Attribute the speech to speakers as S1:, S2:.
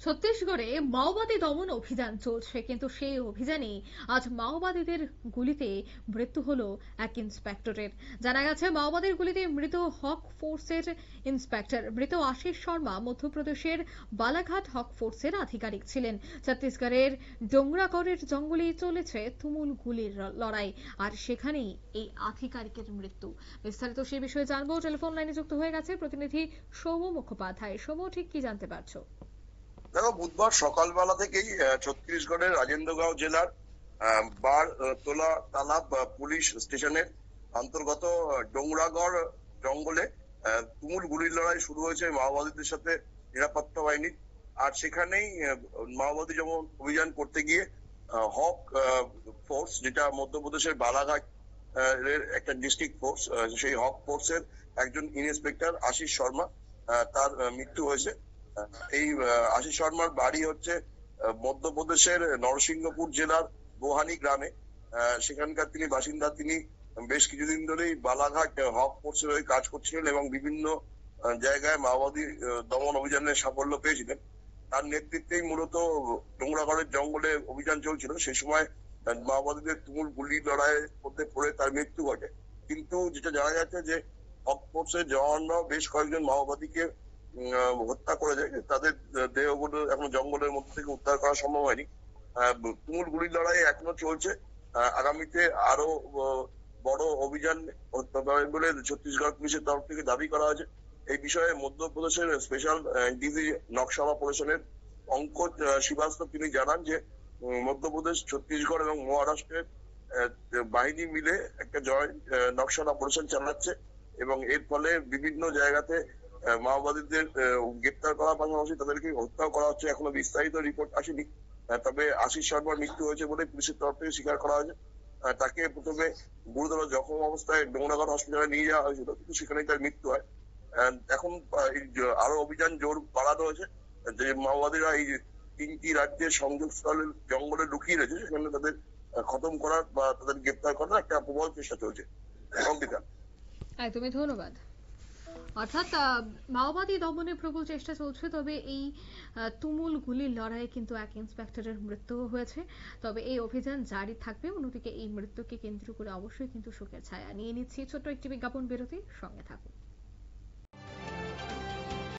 S1: ছত্তিশগড়ে মাওবাদী দমন অভিযান চলছে, কিন্তু সেই অভিযানে আজ মাওবাদীদের গুলিতে মৃত্যু হলো এক ইন্সপেক্টরের। জানা গেছে, মাওবাদীর গুলিতে মৃত হক ফোর্সের ইন্সপেক্টর মৃত আশিস শর্মা মধ্যপ্রদেশের বালাঘাট হক ফোর্সের আধিকারিক ছিলেন। ছত্তিশগড়ের ডোংরাগড়ের জঙ্গলে চলেছে তুমুল গুলির লড়াই, আর সেখানেই এই আধিকারিকের মৃত্যু। বিস্তারিত সে বিষয়ে জানবো। টেলিফোন লাইনে যুক্ত হয়ে গেছে প্রতিনিধি সৌম্য মুখোপাধ্যায়। সৌম্য, ঠিক কি জানতে পারছো?
S2: দেখো, বুধবার সকালবেলা থেকেই ছত্তিশগড়ের রাজেন্দ্রগাঁও জেলার বারতলা তালাব পুলিশ স্টেশনের অন্তর্গত ডোংরাগড় জঙ্গলে তুমুল গুলির লড়াই শুরু হয়েছে মাওবাদীদের সাথে নিরাপত্তা বাহিনীর। আর সেখানেই মাওবাদী যেমন অভিযান করতে গিয়ে হক ফোর্স, যেটা মধ্যপ্রদেশের বালাঘাট এর একটা ডিস্ট্রিক্ট ফোর্স, সেই হক ফোর্সের একজন ইন্সপেক্টর আশিস শর্মা, তার মৃত্যু হয়েছে। এই আশিস শর্মার বাড়ি হচ্ছে মধ্যপ্রদেশের নরসিংহপুর জেলার বোহানি গ্রামে। সেখানকার তিনি বাসিন্দা। তিনি বেশ কিছুদিন ধরেই বালাঘাট হক ফোর্সের হয়ে কাজ করছিলেন এবং বিভিন্ন জায়গায় মাওবাদী দমন অভিযানে সাফল্য পেয়েছিলেন। তার নেতৃত্বেই মূলত ডোংরাগড়ের জঙ্গলে অভিযান চলছিল। সেই সময় মাওবাদীদের তুমুল গুলি লড়াইয়ের মধ্যে পড়ে তার মৃত্যু ঘটে। কিন্তু যেটা জানা যাচ্ছে যে হক ফোর্সের জওয়ানরাও বেশ কয়েকজন মাওবাদীকে হত্যা করে যায়। তাদের দেহগুলো এখনো জঙ্গলের মধ্যে থেকে উদ্ধার করা সম্ভব হয়নি। তুমুল গুলির লড়াই এখনো চলছে। আগামীতে আরো বড় অভিযান বলে ছত্তিশগড় পুলিশের তরফ থেকে দাবি করা হয়েছে। এই বিষয়ে মধ্যপ্রদেশের স্পেশাল ডিজি নকশাল অপারেশনের পঙ্কজ শ্রীবাস্তব তিনি জানান যে মধ্যপ্রদেশ, ছত্তিশগড় এবং মহারাষ্ট্রের বাহিনী মিলে একটা জয়েন্ট নকশাল অপারেশন চালাচ্ছে এবং এর ফলে বিভিন্ন জায়গাতে মাওবাদীদের গ্রেপ্তার করার পাশাপাশি তাদেরকে হত্যাও করা হচ্ছে। এখনো বিস্তারিত রিপোর্ট আসেনি, তবে আশিস শর্মার মৃত্যু হয়েছে বলে পুলিশের তরফ থেকে স্বীকার করা হয়েছে। তাকে প্রথমে গুরুতর জখম অবস্থায় ডোংরাগড় হসপিটালে নিয়ে যাওয়া হয়েছিল, কিন্তু সেখানেই তার মৃত্যু হয়। এখন আরো অভিযান জোর বাড়ানো হয়েছে, যে মাওবাদীরা এই তিনটি রাজ্যের সংযোগস্থলের জঙ্গলে লুকিয়ে রয়েছে, সেখানে তাদের খতম করার বা তাদের গ্রেপ্তার করার একটা প্রবল চেষ্টা চলছে। অঙ্কিতা,
S1: একদমই ধন্যবাদ। অর্থাৎ মাওবাদী দমনে প্রবল চেষ্টা চলছে, তবে এই তুমুল গুলির লড়াইয়ে কিন্তু এক ইন্সপেক্টরের মৃত্যু হয়েছে। তবে এই অভিযান জারি থাকবে। অন্যদিকে এই মৃত্যুকে কেন্দ্র করে অবশ্যই কিন্তু শোকের ছায়া নিয়ে নিচ্ছি। ছোট্ট একটি বিজ্ঞাপন বিরতি, সঙ্গে থাকুন।